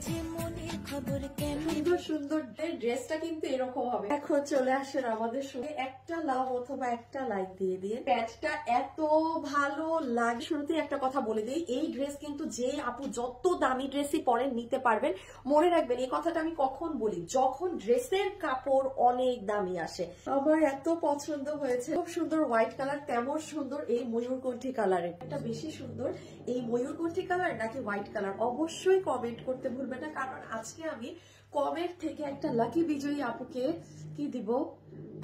সুন্দর সুন্দর ড্রেসটা কিন্তু এরকম হবে। এখন চলে আসেন আমাদের সঙ্গে, একটা লাভ অথবা একটা লাইক দিয়ে দিয়ে। প্যান্টটা এত ভালো লাগে। শুরুতেই একটা কথা বলে দিই, এই ড্রেস কিন্তু যে আপু যত দামি ড্রেসই পরেন নিতে পারবেন। মনে রাখবেন এই কথাটা আমি কখন বলি, যখন ড্রেসের কাপড় অনেক দামি আসে। আমার এত পছন্দ হয়েছে, খুব সুন্দর হোয়াইট কালার, তেমন সুন্দর এই ময়ূরকণ্ঠী কালারের। এটা বেশি সুন্দর এই ময়ূরকণ্ঠী কালার নাকি হোয়াইট কালার, অবশ্যই কমেন্ট করতে ভুলবেন না, কারণ আজকে আমি কমেন্ট থেকে একটা লাকি বিজয়ী আপুকে কি দিব।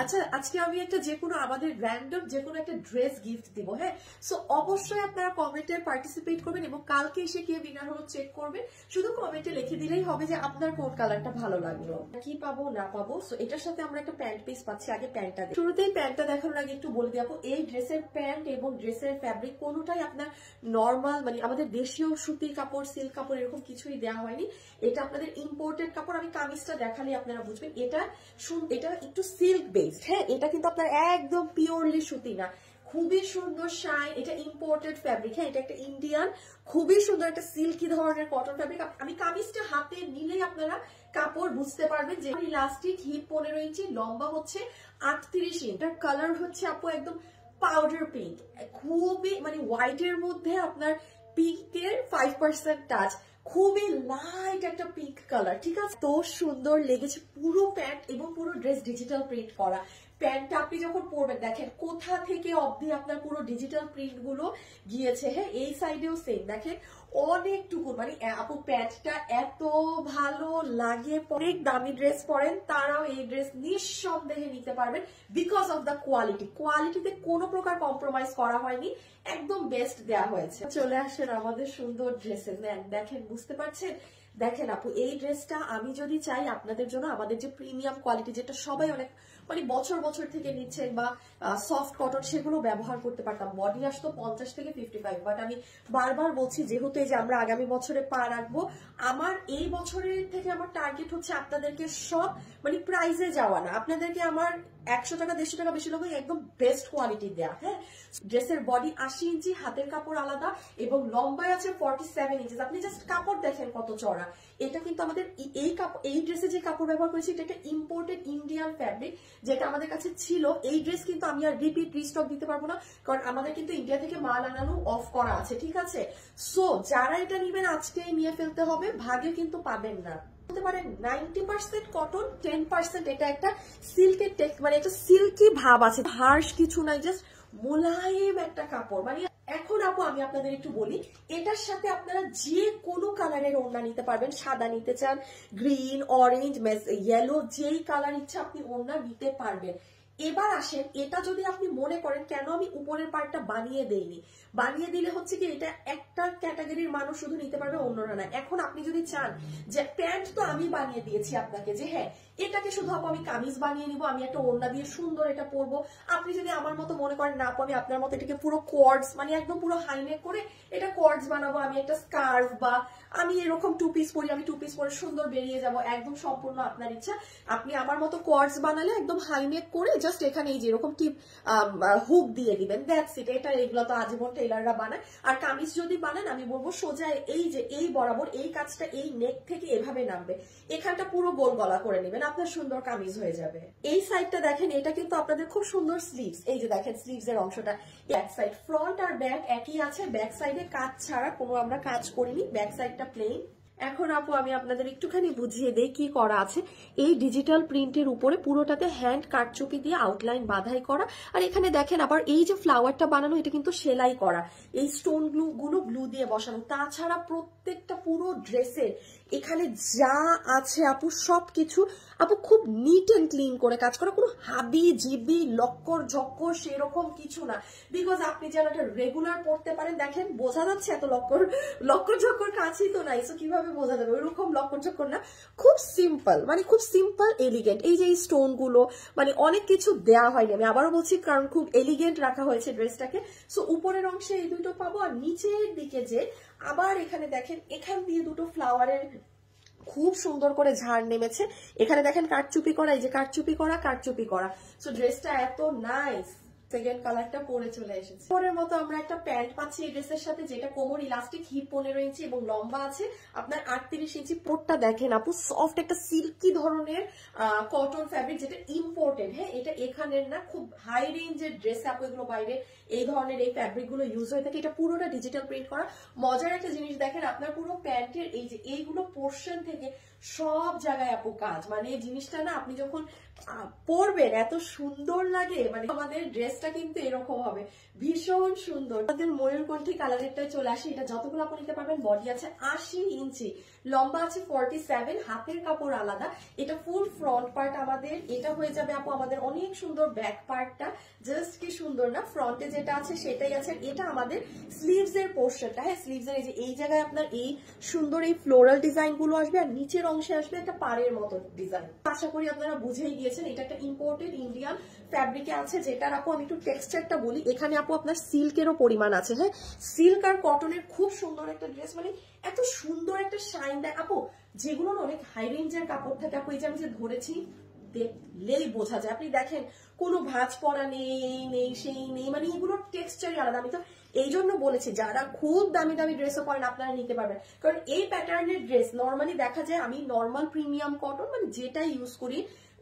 আচ্ছা, আজকে আমি একটা যে কোনো আমাদের র্যান্ডম যে কোনো একটা ড্রেস গিফট দিব। হ্যাঁ, সো অবশ্যই আপনারা কমেন্টে পার্টিসিপেট করবেন এবং কালকে এসে কে উইনার হলো চেক করবেন। শুধু কমেন্টে লিখে দিলেই হবে যে আপনার কোন কালারটা ভালো লাগলো, কি পাবো না পাবো। সো এটার সাথে আমরা একটা প্যান্ট পিস পাচ্ছি। আগে প্যান্টটা দিই। শুরুতেই প্যান্টটা দেখানোর আগে একটু বলে দিই আপু, এই ড্রেসের প্যান্ট এবং ড্রেসের ফ্যাব্রিক কোনোটাই আপনার নর্মাল মানে আমাদের দেশীয় সুতির কাপড়, সিল্ক কাপড় এরকম কিছুই দেওয়া হয়নি। এটা আপনাদের ইম্পোর্টেড কাপড়। আমি কামিজটা দেখালে আপনারা বুঝবেন এটা একটু সিল্ক বেসড। হ্যাঁ, এটা কিন্তু আপনার একদম পিওরলি সুতি না, খুবই সুন্দর শাইন। এটা ইম্পোর্টেড ফ্যাব্রিক। হ্যাঁ, এটা একটা ইন্ডিয়ান খুবই সুন্দর একটা সিল্কি ধরনের কটন ফ্যাব্রিক। আমি কামিজটা হাতে নিলেই আপনারা কাপড় বুঝতে পারবেন যে ইলাস্টিক, হিপ 15 ইঞ্চি, লম্বা হচ্ছে 38 ইঞ্চি। এটার কালার হচ্ছে আপু একদম পাউডার পিঙ্ক, খুবই মানে হোয়াইটের মধ্যে আপনার পিঙ্কের 5% টাচ, খুবই লাইট একটা পিঙ্ক কালার। ঠিক আছে, তো সুন্দর লেগেছে। পুরো প্যান্ট এবং পুরো ড্রেস ডিজিটাল প্রিন্ট করা। প্যান্টটা আপনি যখন পরবেন দেখেন কোথা থেকে অবধি আপনার পুরো ডিজিটাল প্রিন্ট গুলো গিয়েছে। হ্যাঁ, এই সাইডেও সেম দেখেন অনেকটুকু, মানে আপু প্যান্টটা এত ভালো লাগে। অনেক দামি ড্রেস পরেন তারাও এই ড্রেস নিঃসন্দেহে নিতে পারবেন বিকজ অফ দ্য কোয়ালিটি। কোয়ালিটিতে কোনো প্রকার কম্প্রোমাইজ করা হয়নি, একদম বেস্ট দেওয়া হয়েছে। চলে আসেন আমাদের সুন্দর ড্রেসে, নেন দেখেন, বুঝতে পারছেন। দেখেন আপু, এই ড্রেসটা আমি যদি চাই আপনাদের জন্য, আমাদের যে প্রিমিয়াম কোয়ালিটি যেটা সবাই অনেক মানে বছর বছর থেকে নিচ্ছেন বা সফট কটন, সেগুলো ব্যবহার করতে পারতাম। বডি আসতো 50 থেকে 55, বাট আমি বারবার বলছি যেহেতু এই যে আমরা আগামী বছরে পা রাখবো, আমার এই বছরের থেকে আমার টার্গেট হচ্ছে আপনাদেরকে সব মানে প্রাইজে যাওয়া না, আপনাদেরকে আমার 100 টাকা 150 টাকা বেশি লোক একদম বেস্ট কোয়ালিটি দেয়া। হ্যাঁ, ড্রেসের বডি 80 ইঞ্চি, হাতের কাপড় আলাদা এবং লম্বায় আছে 47 ইঞ্চি। আপনি জাস্ট কাপড় দেখেন কত চড়া। এটা কিন্তু আমাদের এই ড্রেসে যে কাপড় ব্যবহার করেছি এটা একটা ইম্পোর্টেড ইন্ডিয়ান ফ্যাব্রিক, যেটা আমাদের কাছে ছিল। এই ড্রেস কিন্তু আমি আর রিস্টক দিতে পারবো না, কারণ আমাদের কিন্তু ইন্ডিয়া থেকে মাল আনানো অফ করা আছে। ঠিক আছে, সো যারা এটা নিবেন আজকেই নিয়ে ফেলতে হবে, ভাগে কিন্তু পাবেন না। বলতে পারেন 90% কটন, 10% এটা একটা সিল্কের টেক্স, মানে একটা সিল্কি ভাব আছে, হার্শ কিছু নাই, জাস্ট মোলায়েম একটা কাপড়। মানে এখন আপু আমি আপনাদের একটু বলি, এটার সাথে আপনারা যে কোনো কালারের ওড়না নিতে পারবেন। সাদা নিতে চান, গ্রিন, অরেঞ্জ, ইয়েলো, যেই কালার ইচ্ছা আপনি ওড়না নিতে পারবেন। এবার আসেন, এটা যদি আপনি মনে করেন কেন আমি উপরের পার্টটা বানিয়ে দেইনি, বানিয়ে দিলে হচ্ছে কি এটা একটা ক্যাটাগরির মানুষ শুধু নিতে পারবে, অন্যরা না। এখন আপনি যদি চান যে প্যান্ট তো আমি বানিয়ে দিয়েছি আপনাকে, যে হ্যাঁ এটাকে শুধু আপু আমি কামিজ বানিয়ে নিব, আমি একটা ওড়না দিয়ে সুন্দর এটা পরবো। আপনি যদি আমার মতো মনে করেন না আপু আমি আপনার মতো এটাকে পুরো কোয়ার্ডস মানে একদম পুরো হাইনেক করে এটা কোয়ার্ডস বানাবো, আমি একটা স্কার্ফ বা আমি এরকম 2 পিস পরি, আমি 2 পিস পরে সুন্দর বেরিয়ে যাব, একদম সম্পূর্ণ আপনার ইচ্ছা। আপনি আমার মতো কোয়ার্ডস বানালে একদম হাইনেক করে জাস্ট এখানে এই যে এরকম টিপ হুক দিয়ে দিবেন, দ্যাটস ইট। এটা এগুলো তো আজীবন টেলাররা বানায়। আর কামিজ যদি বানান আমি বলবো সোজা এই যে এই বরাবর এই কাজটা এই নেক থেকে এভাবে নামবে, এখানটা পুরো গোল গলা করে নেবেন, আপনার সুন্দর কামিজ হয়ে যাবে। এই সাইডটা দেখেন, এটা কিন্তু আপনাদের খুব সুন্দর স্লিভস। এই যে দেখেন স্লিভস এর অংশটা, ব্যাক সাইড, ফ্রন্ট আর ব্যাক একই আছে। ব্যাক সাইডে কাজ ছাড়া কোনো আমরা কাজ করিনি, ব্যাক সাইডটা প্লেন। এখন আপু আমি আপনাদের একটুখানি বুঝিয়ে দেই কি করা আছে। এই ডিজিটাল প্রিন্টের উপরে পুরোটাতে হ্যান্ড কারচুপি দিয়ে আউটলাইন বাঁধাই করা। আর এখানে দেখেন আবার এই যে ফ্লাওয়ারটা বানানো, এটা কিন্তু সেলাই করা, এই স্টোন গুলো গ্লু দিয়ে বসানো। তাছাড়া প্রত্যেকটা পুরো ড্রেসের এখানে যা আছে আপু সবকিছু আপু খুব নিট এন্ড ক্লিন করে কাজ করা, কোনো হাবি জিবি লক্কর ঝক্কর সেরকম কিছু না। বিকজ আপনি যেন এটা রেগুলার পড়তে পারেন, দেখেন বোঝা যাচ্ছে এত লক্কর ঝক্কর কাজই তো নাই, সো কিভাবে বোঝা যাবে, ওইরকম লক্কর ঝক্কর না, খুব সিম্পল, মানে খুব সিম্পল এলিগেন্ট। এই যে এই স্টোন গুলো মানে অনেক কিছু দেওয়া হয়নি, আমি আবারও বলছি, কারণ খুব এলিগেন্ট রাখা হয়েছে ড্রেসটাকে। সো উপরের অংশে এই দুটো পাবো, আর নিচের দিকে যে আবার এখানে দেখেন এখান দিয়ে দুটো ফ্লাওয়ারের খুব সুন্দর করে ঝাড় নেমেছে। এখানে দেখেন কারচুপি করা, এই যে কারচুপি করা। সো ড্রেসটা এত নাইস, সেকেন্ড কালারটা পরে চলে এসেছে। পরের মতো আমরা একটা প্যান্ট পাচ্ছি এই ড্রেসের সাথে, যেটা কোমর ইলাস্টিক, হিপ 15 ইঞ্চি এবং লম্বা আছে আপনার 38 ইঞ্চি। পোটটা দেখেন আপু, সফট একটা সিল্কি ধরনের কটন ফ্যাব্রিক, যেটা ইম্পোর্টেড। হ্যাঁ, এটা এখানের না, খুব হাই রেঞ্জের ড্রেস আপু এগুলো, বাইরে এই ধরনের এই ফ্যাব্রিক গুলো ইউজ হয়ে থাকে। এটা পুরোটা ডিজিটাল প্রিন্ট করা। মজার একটা জিনিস দেখেন, আপনার পুরো প্যান্টের এই যে এইগুলো পোর্শন থেকে সব জায়গায় আপু কাজ, মানে এই জিনিসটা না আপনি যখন পরবেন এত সুন্দর লাগে। মানে আমাদের ড্রেসটা কিন্তু এরকম হবে, ভীষণ সুন্দর। আমাদের ময়ূরকণ্ঠী কালারেরটাই চলে আসে। এটা যতগুলো আপনি নিতে পারবেন। বডি আছে 80 ইঞ্চি, লম্বা আছে 47, হাতের কাপড় আলাদা। এটা ফুল ফ্রন্ট পার্ট আমাদের, এটা হয়ে যাবে আপু আমাদের অনেক সুন্দর ব্যাক পার্টটা, জাস্ট কি সুন্দর না। ফ্রন্টে যেটা আছে সেটাই আছে। এটা আমাদের স্লিভস এর পোর্শনটা। হ্যাঁ, স্লিভস এর এই জায়গায় আপনার এই সুন্দর এই ফ্লোরাল ডিজাইন গুলো আসবে, আর নিচের অংশে আসবে একটা পাড়ের মতো ডিজাইন। আশা করি আপনারা বুঝেই গিয়েছেন এটা একটা ইম্পোর্টেড ইন্ডিয়ান ফ্যাব্রিকে আছে। যেটার আপু আমি একটু টেক্সচারটা বলি, এখানে আপু আপনার সিল্কেরও পরিমাণ আছে। হ্যাঁ, সিল্ক আর কটনের খুব সুন্দর একটা ড্রেস, মানে এত সুন্দর একটা শাইন দেয় আপু, যেগুলো অনেক হাই রেঞ্জের কাপড় থাকে আপু। এই যে আমি যে ধরেছি, দেখলেই বোঝা যায়। আপনি দেখেন কোনো ভাঁজ পড়া নেই সেই নেই, মানে এগুলোর টেক্সচারই আলাদা। আমি তো এই জন্য বলেছি যারা খুব দামি দামি ড্রেসও পরেন আপনারা নিতে পারবেন, কারণ এই প্যাটার্নের ড্রেস নর্মালি দেখা যায়, আমি নর্মাল প্রিমিয়াম কটন মানে যেটা ইউজ করি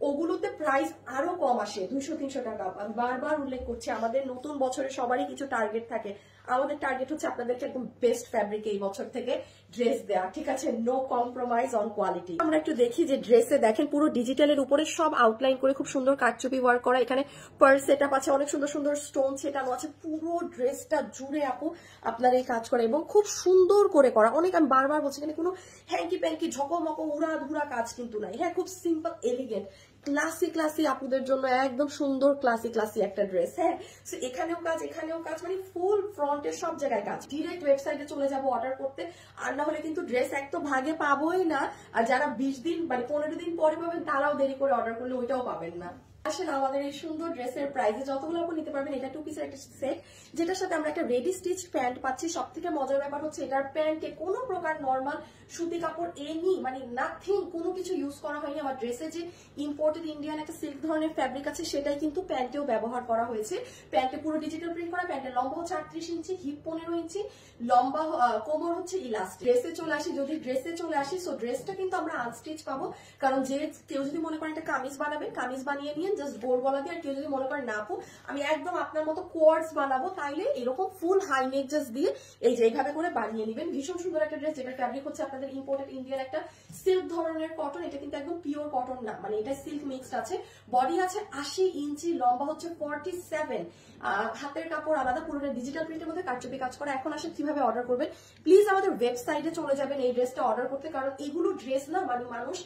ওগুলোতে প্রাইস আরো কম আসে, 200-300 টাকা। আমি বারবার উল্লেখ করছি, আমাদের নতুন বছরে সবারই কিছু টার্গেট থাকে। আমাদের টার্গেট হচ্ছে আপনাদেরকে একদম বেস্ট ফ্যাব্রিক এই বছর থেকে ড্রেস দেওয়া, ঠিক আছে? No compromise on quality. আমরা একটু দেখি যে ড্রেসে দেখেন পুরো ডিজিটালের উপরে সব আউটলাইন করে খুব সুন্দর কারচুপি ওয়ার্ক করা। এখানে পার্স সেটআপ আছে, অনেক সুন্দর সুন্দর স্টোন সেটানো আছে। পুরো ড্রেসটা জুড়ে আপু আপনার এই কাজ করা এবং খুব সুন্দর করে করা। অনেক, আমি বারবার বলছি, এখানে কোনো হ্যাঙ্কি প্যাঙ্কি ঝকমক উড়া ধুরা কাজ কিন্তু নাই। হ্যাঁ, খুব সিম্পল এলিগেন্ট ক্লাসি আপুদের জন্য একদম সুন্দর ক্লাসি একটা ড্রেস। হ্যাঁ, এখানেও কাজ, মানে ফুল ফ্রন্টের সব জায়গায় কাজ। ডিরেক্ট ওয়েবসাইটে চলে যাবো অর্ডার করতে, আর না হলে কিন্তু ড্রেস এক তো ভাগে পাবোই না, আর যারা 20 দিন মানে 15 দিন পরে পাবেন তারাও দেরি করে অর্ডার করলে ওইটাও পাবেন না। আসলে আমাদের এই সুন্দর ড্রেসের প্রাইসে যতগুলো আপনি নিতে পারবেন, এটা 2 পিসের একটা সেট, যেটার সাথে আমরা একটা রেডি স্টিচ প্যান্ট পাচ্ছি। সব থেকে মজার ব্যাপার হচ্ছে এটার প্যান্টে কোনো প্রকার নর্মাল সুতি কাপড় মানে নাথিং, কোনো কিছু ইউজ করা হয়নি। আমার ড্রেসে যে ইম্পোর্টেড ইন্ডিয়ান একটা সিল্ক ধরনের ফ্যাব্রিক আছে সেটাই কিন্তু প্যান্টেও ব্যবহার করা হয়েছে। প্যান্টে পুরো ডিজিটাল প্রিন্ট করা। প্যান্টের লম্বা হচ্ছে 38 ইঞ্চি, হিপ 15 ইঞ্চি, লম্বা কোমর হচ্ছে ইলাস্টিক। ড্রেসে চলে আসি, সো ড্রেসটা কিন্তু আমরা আনস্টিচ পাবো, কারণ যে কেউ যদি মনে করেন একটা কামিজ বানাবেন, কামিজ বানিয়ে নিয়ে জাস্ট গোল গলা দিয়ে, আর কেউ যদি মনে করেন না আপু আমি একদম আপনার মতো কোয়ার্ডস বানাবো, তাইলে এরকম ফুল হাই নেক জাস্ট দিয়ে এই যে এইভাবে করে বানিয়ে নেবেন। ভীষণ সুন্দর একটা ড্রেস, যেটা ফ্যাব্রিক হচ্ছে আপনাদের ইম্পোর্টেড ইন্ডিয়ান একটা সিল্ক ধরনের কটন। এটা কিন্তু একদম পিওর কটন না, মানে এটা সিল্ক মিক্সড আছে। বডি আছে 80 ইঞ্চি, লম্বা হচ্ছে 47, হাতের কাপড় আলাদা, পুরোটা ডিজিটাল প্রিন্টের মধ্যে কারচুপি কাজ করা। এখন আসলে কিভাবে অর্ডার করবেন, প্লিজ আমাদের ওয়েবসাইটে চলে যাবেন এই ড্রেসটা অর্ডার করতে, কারণ এগুলো ড্রেস না, মানে মানুষ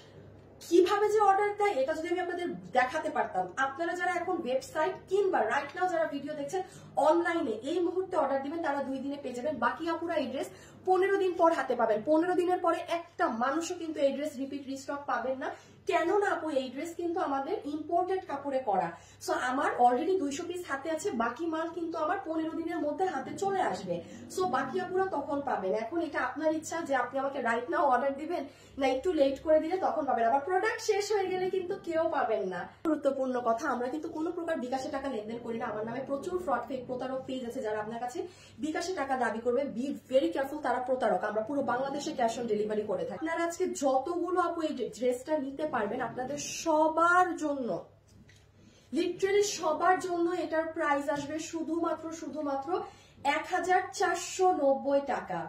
কিভাবে যে অর্ডার দেয় এটা যদি আমি আপনাদের দেখাতে পারতাম। আপনারা যারা এখন ওয়েবসাইট কিংবা রাইট নাও যারা ভিডিও দেখছেন অনলাইনে এই মুহূর্তে অর্ডার দিবেন, তারা 2 দিনে পেয়ে যাবেন। বাকি আপুরা এই ড্রেস 15 দিন পর হাতে পাবেন। 15 দিনের পরে একটা মানুষও কিন্তু এই ড্রেস রিপিট রিস্টক পাবেন না। কেননা আপু এই ড্রেস কিন্তু আমাদের ইম্পোর্টেড কাপড়ে করা। সো আমার অলরেডি 200 পিস হাতে আছে, বাকি মাল কিন্তু আমার 15 দিনের মধ্যে হাতে চলে আসবে। সো বাকি আপুরা তখন পাবেন। এখন এটা আপনার ইচ্ছা যে আপনি আমাকে রাইট নাও অর্ডার দিবেন, না একটু লেট করে দিলে তখন পাবেন। আবার প্রোডাক্ট শেষ হয়ে গেলে কিন্তু কেউ পাবেন না। গুরুত্বপূর্ণ কথা, আমরা কিন্তু কোনো প্রকার বিকাশে টাকা লেনদেন করি না। আমার নামে প্রচুর ফ্রড ফেক প্রতারক পেজ আছে যারা আপনার কাছে বিকাশে টাকা দাবি করবে। বি ভেরি কেয়ারফুল, তারা প্রতারক। আমরা পুরো বাংলাদেশে ক্যাশ অন ডেলিভারি করে থাকি। আপনারা আজকে যতগুলো আপু এই ড্রেসটা নিতে পারবেন, আপনাদের সবার জন্য, লিটারালি সবার জন্য এটার প্রাইস আসবে শুধুমাত্র 1490 টাকা।